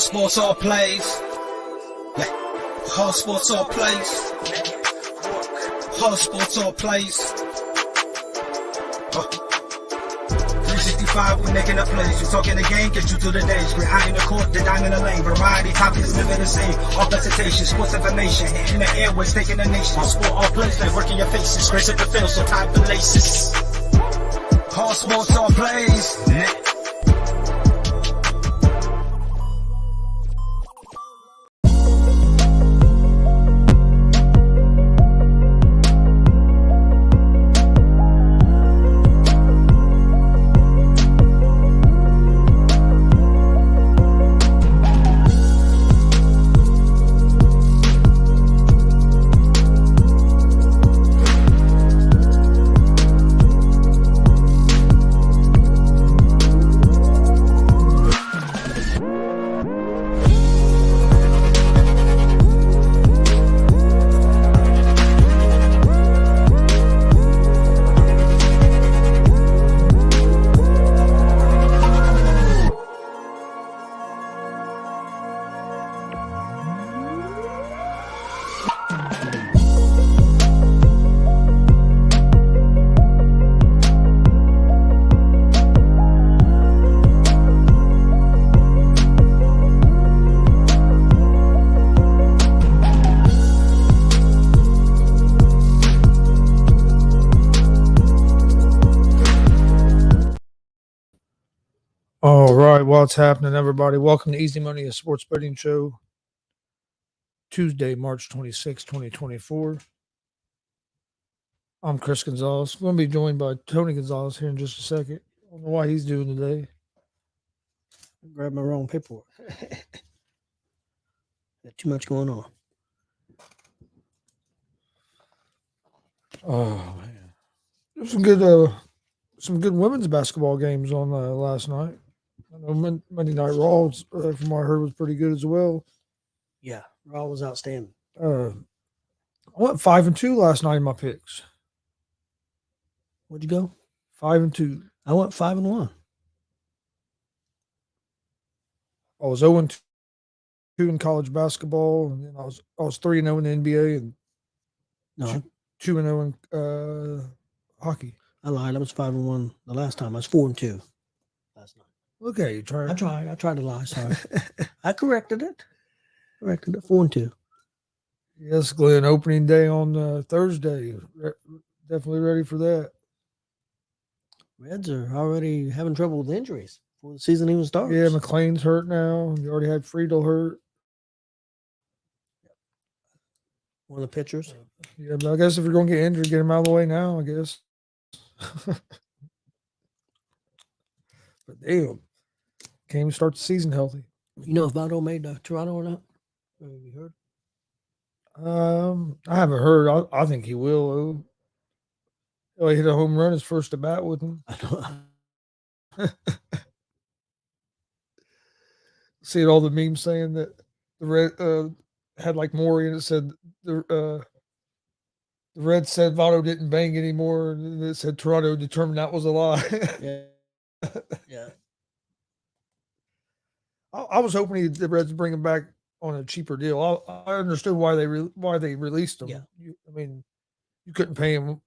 sports all plays. Yeah. All sports all plays. All sports all plays. 365, we making a place. You talking the game, get you through the days. We're out in the court, the dime in the lane. Variety topics, living the same. All presentation, sports information. In the airways, taking the nation. All sport, all plays, like working your faces. Grace at the field, so tie the laces. All sports, all plays. All right, what's happening, everybody? Welcome to Easy Money, a sports betting show. Tuesday, March 26, 2024. I'm Chris Gonzalez. I'm going to be joined by Tony Gonzalez here in just a second. I don't know why he's doing today. Grab my wrong paperwork. Got too much going on. Oh man, there's some good women's basketball games on last night. I know Monday Night Raw, from what I heard, was pretty good as well. Yeah, Raw was outstanding. I went 5-2 last night in my picks. What'd you go? 5-2. I went 5-1. I was 0-2 in college basketball, and then I was 3-0 in the NBA, and No, 2-0 in hockey. I lied. I was 5-1 the last time. I was 4-2 last night. Okay, you tried. I tried to lie. Sorry. I corrected it. 4-2. Yes, Glenn. Opening day on Thursday. Definitely ready for that. Reds are already having trouble with injuries before the season even starts. Yeah, McLean's hurt now. You already had Friedel hurt. One of the pitchers. Yeah, but I guess if you're going to get injured, get him out of the way now, I guess. But damn, can't even start the season healthy. You know if Votto made Toronto or not? Have you heard? I haven't heard. I think he will. He hit a home run his first at bat with him. I know. See all the memes saying that the Red had like Maury, and it said the Reds said Votto didn't bang anymore, and it said Toronto determined that was a lie. Yeah. Yeah. I was hoping the Reds bring him back on a cheaper deal. I understood why they released him. Yeah. I mean, you couldn't pay him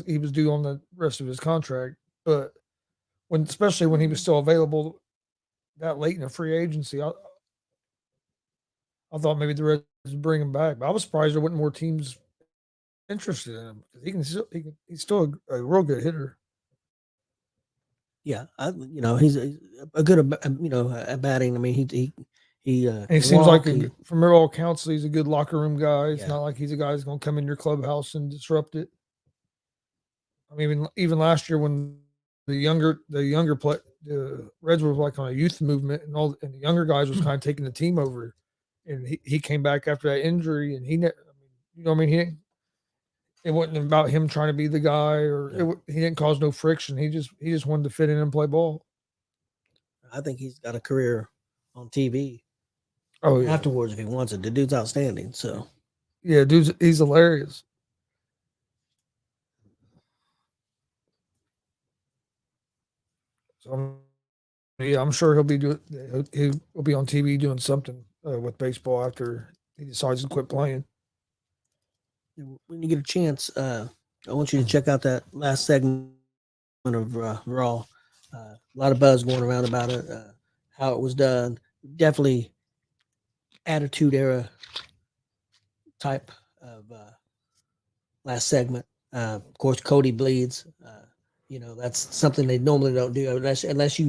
he was due on the rest of his contract, but especially when he was still available that late in the free agency, I thought maybe the Reds would bring him back. But I was surprised there weren't more teams interested in him because he's still a real good hitter. Yeah, he's a good, at batting. I mean, he and he seems like from all accounts, he's a good locker room guy. It's not like he's a guy who's going to come in your clubhouse and disrupt it. I mean, even last year when the Reds were like on a youth movement, and the younger guys was kind of taking the team over, and he came back after that injury, and it wasn't about him trying to be the guy, or he didn't cause no friction. He just wanted to fit in and play ball. I think he's got a career on TV. Oh yeah. Afterwards, if he wants it, the dude's outstanding. So yeah, he's hilarious. So I'm Yeah, I'm sure he'll be doing. He'll be on TV doing something with baseball after he decides to quit playing. When you get a chance, I want you to check out that last segment of Raw. A lot of buzz going around about it, how it was done. Definitely attitude era type of last segment. Of course, Cody bleeds. That's something they normally don't do unless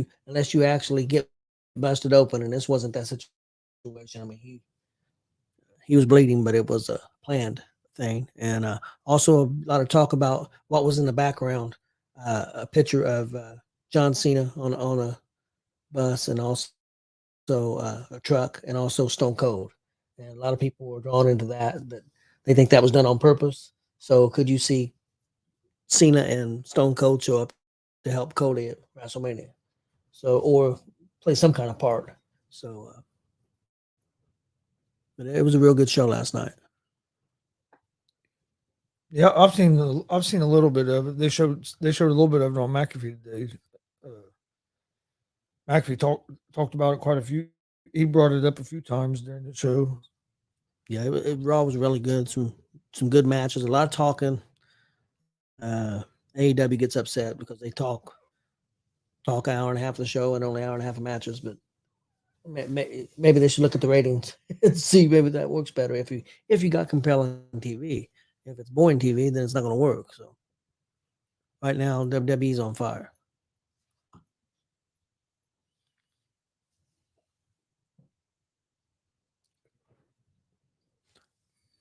you actually get busted open, and this wasn't that situation. I mean, he was bleeding, but it was a planned thing. And also a lot of talk about what was in the background. A picture of John Cena on a bus, and also a truck, and also Stone Cold. And a lot of people were drawn into that they think that was done on purpose. So could you see Cena and Stone Cold show up to help Cody at WrestleMania? So or play some kind of part. So, but it was a real good show last night. Yeah, I've seen a little bit of it. They showed a little bit of it on McAfee today. Uh, McAfee talked about it quite a few. He brought it up a few times during the show. Yeah, Raw was really good. Some good matches. A lot of talking. AEW gets upset because they talk an hour and a half of the show and only an hour and a half of matches. But maybe they should look at the ratings and see maybe that works better if you got compelling TV. If it's boring TV, then it's not going to work. So right now, WWE's on fire.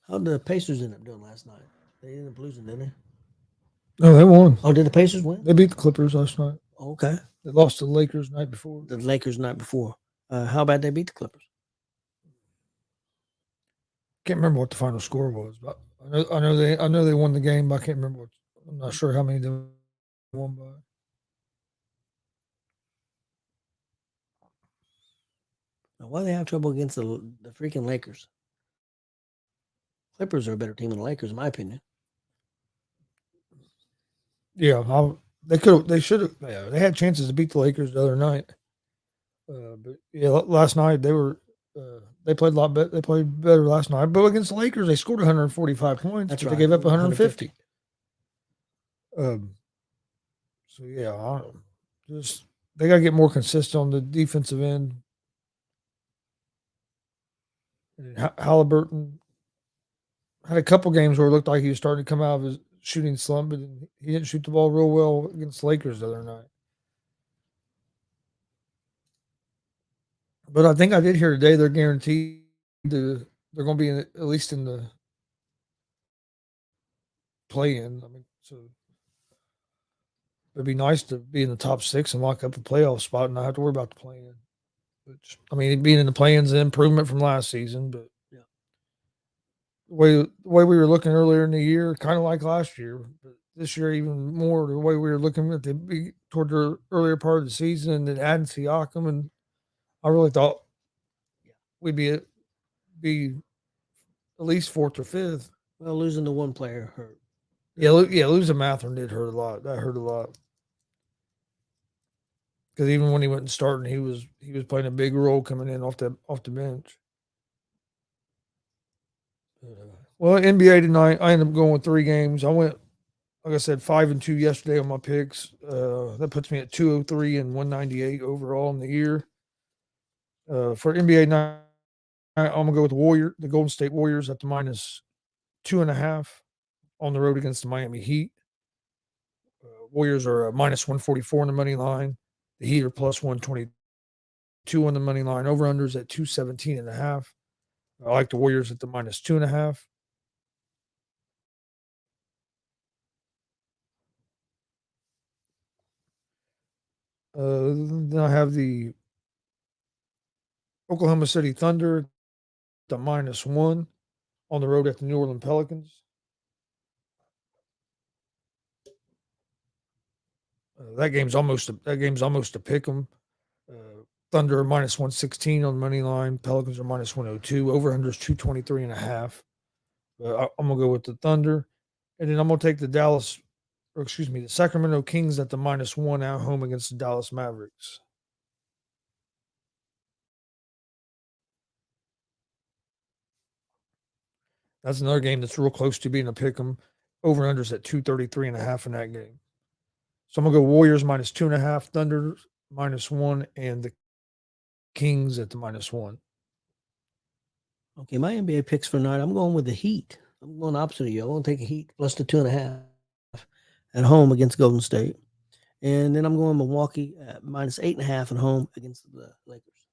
How did the Pacers end up doing last night? They ended up losing, didn't they? No, they won. Oh, did the Pacers win? They beat the Clippers last night. Okay. They lost to the Lakers the night before. The Lakers night before. How about they beat the Clippers? Can't remember what the final score was, but I know they won the game, but I can't remember what. I'm not sure how many they won by. Now, why do they have trouble against the freaking Lakers? Clippers are a better team than the Lakers, in my opinion. Yeah, they could. They should have. Yeah, they had chances to beat the Lakers the other night. But yeah, last night they were. They played a lot better. They played better last night, but against the Lakers, they scored 145 points. That's but right. They gave up 150. So yeah, just they got to get more consistent on the defensive end. And Halliburton had a couple games where it looked like he was starting to come out of his shooting slump, but he didn't shoot the ball real well against the Lakers the other night. But I think I did hear today they're guaranteed they're going to be at least in the play-in. I mean, so it'd be nice to be in the top 6 and lock up a playoff spot and not have to worry about the play-in. Which, I mean, being in the play-in is an improvement from last season, but Yeah. the way we were looking earlier in the year, kind of like last year, but this year even more the way we were looking at toward the earlier part of the season and then adding Siakam, and I really thought we'd be at least 4th or 5th. Well, losing the one player hurt. Yeah, losing Matherin did hurt a lot. That hurt a lot because even when he went and starting, he was playing a big role coming in off the bench. Well, NBA tonight, I ended up going with 3 games. I went, like I said, 5-2 yesterday on my picks. That puts me at 203 and 198 overall in the year. For NBA night, I'm gonna go with the Golden State Warriors at the -2.5 on the road against the Miami Heat. Warriors are a -144 on the money line. The Heat are +122 on the money line. Over unders at 217.5. I like the Warriors at the -2.5. Then I have the Oklahoma City Thunder, the -1 on the road at the New Orleans Pelicans. That game's almost a pick 'em. Thunder are -116 on the money line. Pelicans are -102. Over under is 223.5. I'm gonna go with the Thunder, and then I'm gonna take the Sacramento Kings at the -1 at home against the Dallas Mavericks. That's another game that's real close to being a pick 'em. Over and unders at 233.5 in that game. So I'm gonna go Warriors -2.5, Thunder -1, and the Kings at the -1. Okay, my NBA picks for tonight. I'm going with the Heat. I'm going opposite of you. I'm going to take a Heat plus the 2.5 at home against Golden State. And then I'm going Milwaukee at -8.5 at home against the Lakers.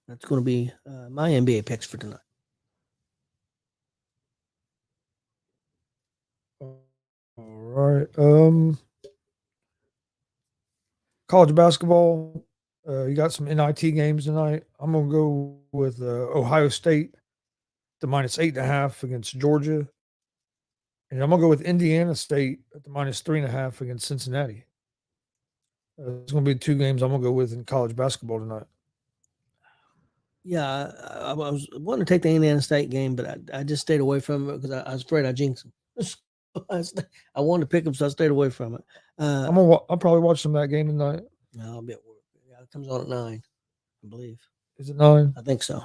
That's going to be my NBA picks for tonight. All right. College basketball. You got some NIT games tonight. I'm gonna go with Ohio State, the -8.5 against Georgia, and I'm gonna go with Indiana State at the -3.5 against Cincinnati. It's gonna be 2 games I'm gonna go with in college basketball tonight. Yeah, I was wanting to take the Indiana State game, but I just stayed away from it because I was afraid I jinxed them. I wanted to pick them, so I stayed away from it. I'll probably watch some of that game tonight. No, I'll be at work. Yeah, it comes on at 9, I believe. Is it 9? I think so.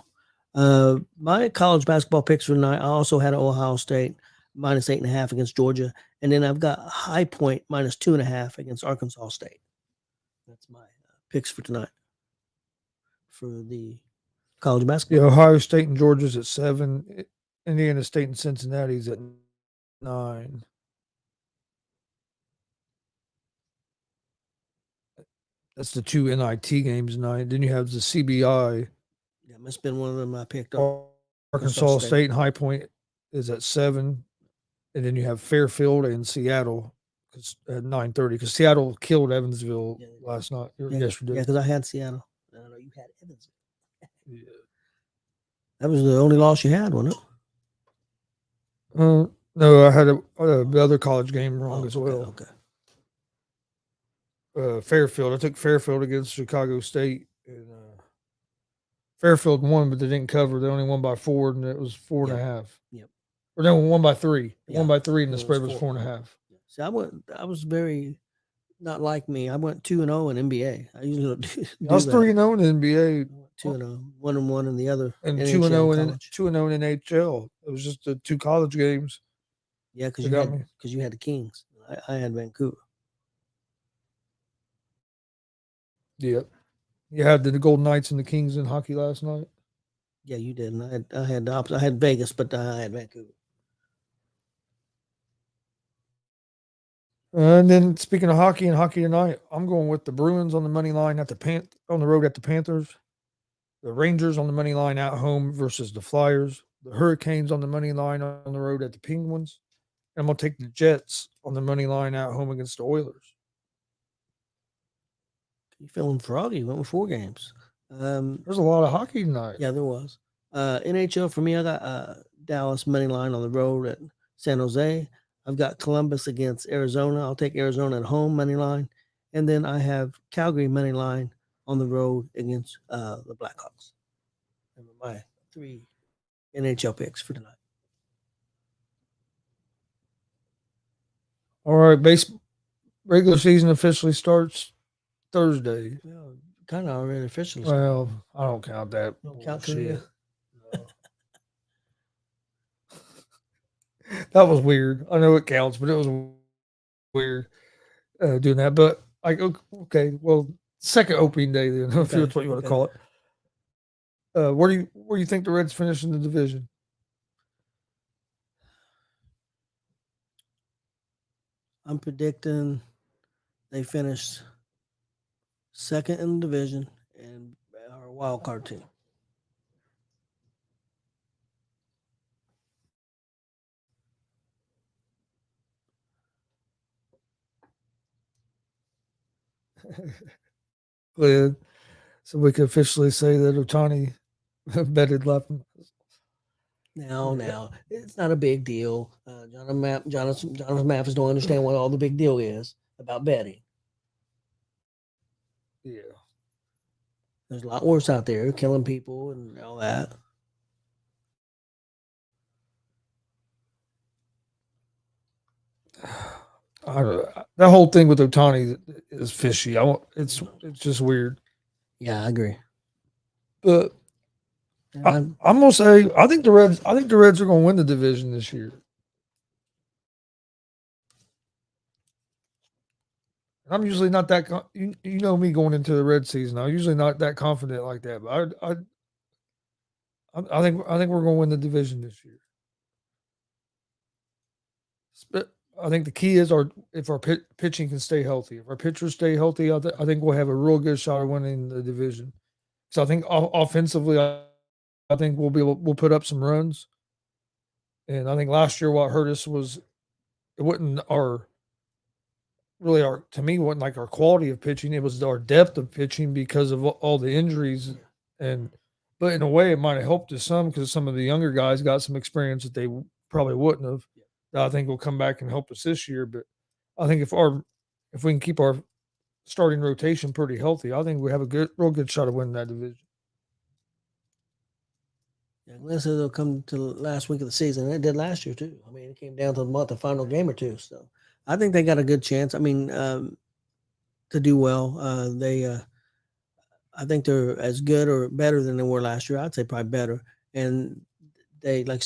My college basketball picks for tonight. I also had Ohio State -8.5 against Georgia, and then I've got High Point -2.5 against Arkansas State. That's my picks for tonight for the college basketball. Yeah, Ohio State and Georgia's at 7. Indiana State and Cincinnati's at 9. That's the 2 NIT games tonight. Then you have the CBI. Yeah, must have been one of them I picked up. Arkansas State and High Point is at 7. And then you have Fairfield and Seattle at 9:30 because Seattle killed Evansville last night or yesterday. Yeah, because I had Seattle. I don't know, you had Evansville. Yeah. That was the only loss you had, wasn't it? No, I had the other college game wrong as well. Okay. Fairfield. I took Fairfield against Chicago State, and Fairfield won, but they didn't cover. They only won by 4, and it was 4.5. Yep. Or no, won by 3. Yeah. Won by 3, and the It spread was was 4. 4.5. See, I was very not like me. I went 2-0 in NBA. I usually don't do I was that. 3-0 in the NBA. 2-0, 1-1 in the other, and NHL 2-0 in college. 2-0 in NHL. It was just the 2 college games. Yeah, because that you had the Kings. I had Vancouver. Yep. You had the Golden Knights and the Kings in hockey last night. Yeah, you did. And I had the opposite. I had Vegas, but I had Vancouver. And then speaking of hockey and hockey tonight, I'm going with the Bruins on the money line at on the road at the Panthers. The Rangers on the money line at home versus the Flyers. The Hurricanes on the money line on the road at the Penguins. And I'm going to take the Jets on the money line at home against the Oilers. You feeling froggy? Went with 4 games. There's a lot of hockey tonight. Yeah, there was. NHL for me, I got Dallas money line on the road at San Jose. I've got Columbus against Arizona. I'll take Arizona at home money line. And then I have Calgary money line on the road against the Blackhawks. And my 3 NHL picks for tonight. All right, regular season officially starts Thursday. Well, kind of already officially. Well, I don't count that. Don't count shit. No. That was weird. I know it counts, but it was weird doing that. But okay, well, second opening day then, if that's what you want to call it. Where do you think the Reds finish in the division? I'm predicting they finish second in the division and are a wild card team. Good. So we can officially say that Ohtani betted left. Now, it's not a big deal. Jonathan Mathis don't understand what all the big deal is about betting. Yeah. There's a lot worse out there, killing people and all that. That whole thing with Ohtani is fishy. It's just weird. Yeah, I agree. But And I'm gonna say I think the Reds are gonna win the division this year. I'm usually not that you know me going into the Red season. I'm usually not that confident like that, but I think we're going to win the division this year. I think the key is if our pitching can stay healthy. If our pitchers stay healthy, I think we'll have a real good shot of winning the division. So I think offensively, I think we'll put up some runs. And I think last year what hurt us was it wasn't our to me wasn't like our quality of pitching. It was our depth of pitching because of all the injuries and. But in a way, it might have helped us some because some of the younger guys got some experience that they probably wouldn't have. That I think will come back and help us this year. But I think if we can keep our starting rotation pretty healthy, I think we have a real good shot of winning that division. Yeah, Glenn said they'll come to the last week of the season. They did last year too. I mean, it came down to the final game or two. So I think they got a good chance. I mean, to do well. I think they're as good or better than they were last year. I'd say probably better. And they, like I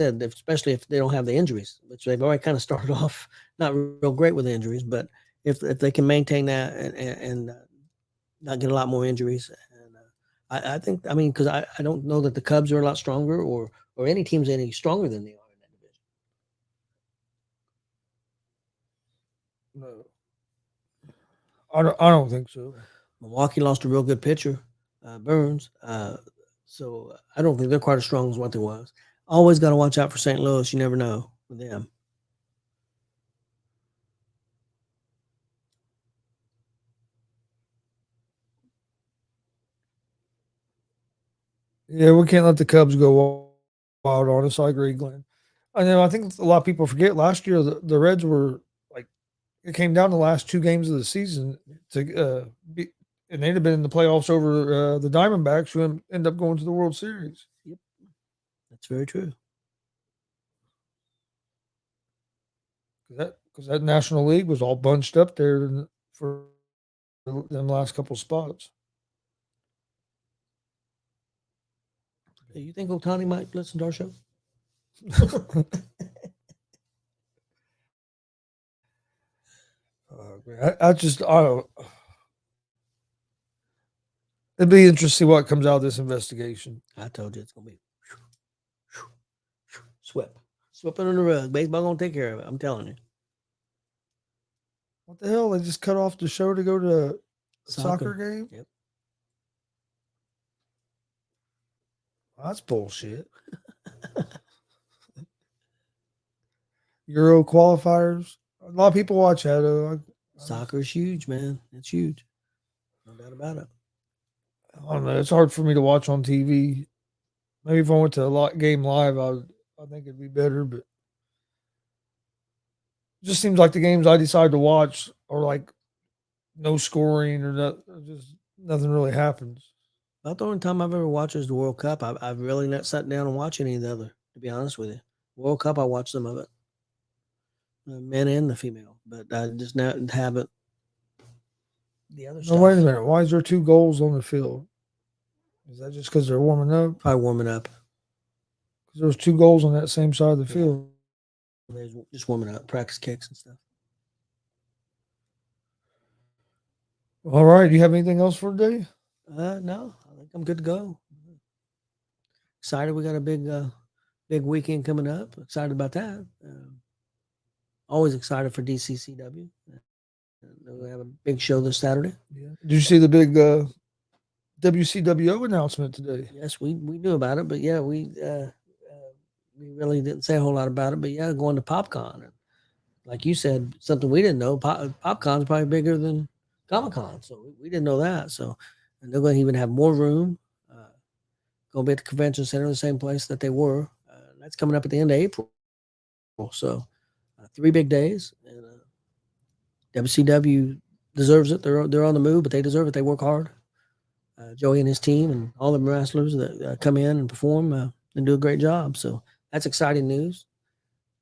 said, especially if they don't have the injuries, which they've already kind of started off not real great with injuries. But if they can maintain that and not get a lot more injuries, and I think, I mean, because I don't know that the Cubs are a lot stronger or any team's any stronger than they are in that division. No, I don't think so. Milwaukee lost a real good pitcher, Burns. So I don't think they're quite as strong as what they was. Always got to watch out for St. Louis. You never know with them. Yeah, we can't let the Cubs go wild on us. I agree, Glenn. I know. I think a lot of people forget last year the Reds were like it came down to the last two games of the season to be, and they'd have been in the playoffs over the Diamondbacks, who end up going to the World Series. Yep, that's very true. Because that National League was all bunched up there for them last couple spots. Hey, you think Otani might listen to our show? I don't. It'd be interesting to see what comes out of this investigation. I told you it's gonna be swept under the rug. Baseball gonna take care of it. I'm telling you. What the hell? They just cut off the show to go to a soccer game? Yep. Well, that's bullshit. Euro qualifiers. A lot of people watch that. Soccer is huge, man. It's huge. No doubt about it. I don't know. It's hard for me to watch on TV. Maybe if I went to a game live, I think it'd be better. But it just seems like the games I decide to watch are like no scoring or just nothing really happens. About the only time I've ever watched is the World Cup. I've really not sat down and watched any of the other, to be honest with you. World Cup, I watched some of it. The men and the female. But I just haven't the other stuff. No, wait a minute. Why is there 2 goals on the field? Is that just because they're warming up? Probably warming up. Because there was 2 goals on that same side of the field. They're just warming up, practice kicks and stuff. All right. Do you have anything else for today? No, I think I'm good to go. Excited. We got a big weekend coming up. Excited about that. Always excited for DCCW. We have a big show this Saturday. Yeah. Did you see the big WCWO announcement today? Yes, we knew about it, but yeah, we really didn't say a whole lot about it. But yeah, going to PopCon, and like you said, something we didn't know. PopCon's probably bigger than Comic-Con, so we didn't know that. So, and they're going to even have more room. Going to be at the convention center, the same place that they were. That's coming up at the end of April. So, 3 big days. And WCW deserves it. They're on the move, but they deserve it. They work hard. Joey and his team and all the wrestlers that come in and perform and do a great job. So that's exciting news.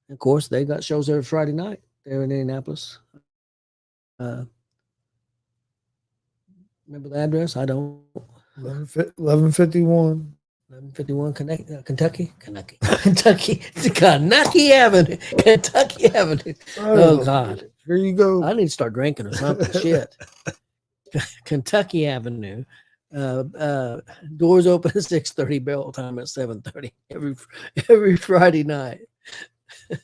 And of course, they got shows every Friday night there in Indianapolis. Remember the address? I don't. 1151. 1151 Kentucky Avenue. Kentucky Avenue. Oh, God. Here you go. I need to start drinking or something. Shit. Kentucky Avenue. Doors open at 6:30, bell time at 7:30 every Friday night.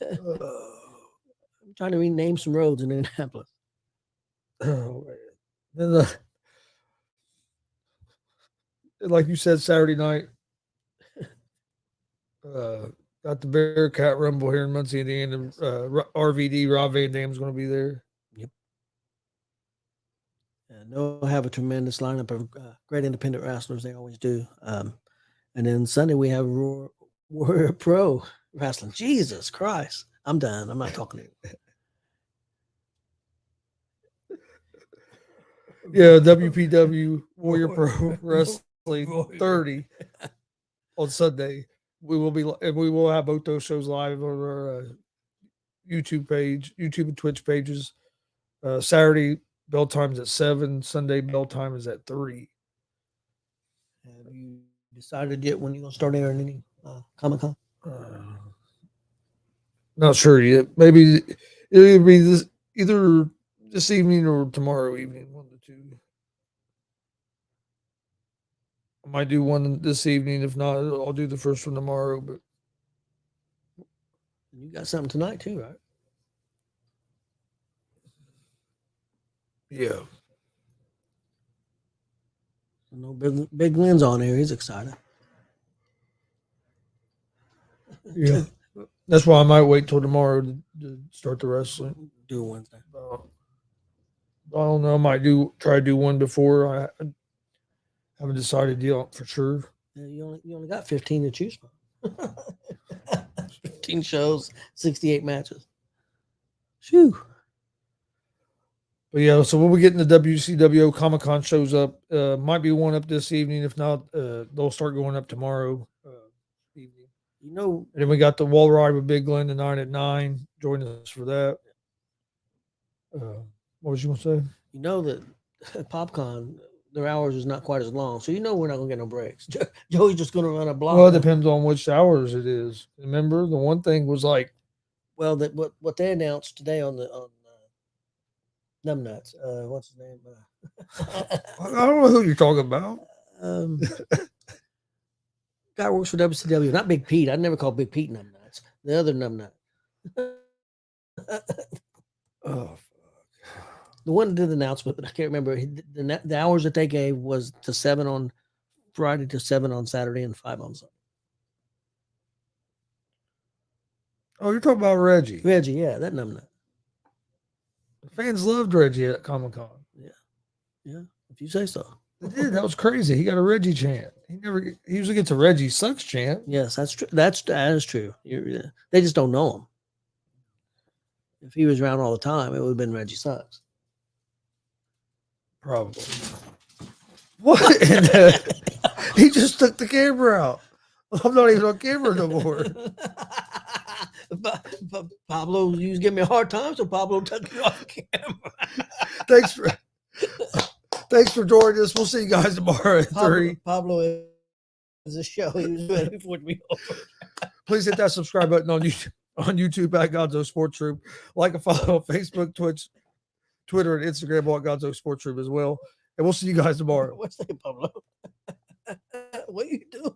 I'm trying to rename some roads in Indianapolis. Oh, man. Then like you said, Saturday night, got the Bearcat Rumble here in Muncie, Indiana. RVD, Rob Van Dam's going to be there. Yep. They'll have a tremendous lineup of great independent wrestlers. They always do. And then Sunday we have Warrior Pro Wrestling. Jesus Christ. I'm done. I'm not talking to you. Yeah, WPW Warrior Pro Wrestling 30 on Sunday. We will have both those shows live on our YouTube and Twitch pages. Saturday bell time's at 7. Sunday bell time is at 3. Have you decided yet when you're gonna start airing any Comic-Con? Not sure yet. Maybe it'll be either this evening or tomorrow evening. One of the two. I might do one this evening. If not, I'll do the first one tomorrow. But You got something tonight too, right? yeah. No big Lynn's on here. He's excited. Yeah. That's why I might wait till tomorrow to start the wrestling. Do it Wednesday. I don't know. I might try to do one before. I haven't decided yet for sure. Yeah, you only got 15 to choose from. 15 shows, 68 matches. Phew. But yeah, so we'll be getting the WCWO Comic-Con shows up. Might be one up this evening. If not, they'll start going up tomorrow evening. You know, And then we got the Wall Ride with Big Glenn tonight at 9. Join us for that. What was you going to say? you know that PopCon, their hours is not quite as long, so you know we're not gonna get no breaks. Joey's just gonna run a block. Well, it depends on which hours it is. Remember, the one thing was like, well, that what they announced today on Numbnuts. What's his name? I don't know who you're talking about. Guy who works for WCW, not Big Pete. I never called Big Pete Numbnuts. The other Numbnut. Oh, the one that did the announcement, but I can't remember. The hours that they gave was to 7 on Friday, to 7 on Saturday, and 5 on Sunday. oh, you're talking about Reggie. Reggie, yeah, that Numbnut. The fans loved Reggie at Comic-Con. Yeah, if you say so. They did. That was crazy. He got a Reggie chant. He usually gets a Reggie sucks chant. Yes, that's true. That is true. They just don't know him. If he was around all the time, it would have been Reggie Sucks. Probably. What? He just took the camera out. I'm not even on camera no more. But Pablo, you was giving me a hard time, so Pablo took you off camera. Thanks for joining us. We'll see you guys tomorrow at 3. Pablo is a show. He was ready before it be over. Please hit that subscribe button on YouTube at Gonzo Sports Troop. Like and follow on Facebook, Twitch, Twitter, and Instagram at Gonzo Sports Troop as well. And we'll see you guys tomorrow. What's that, Pablo? What are you doing?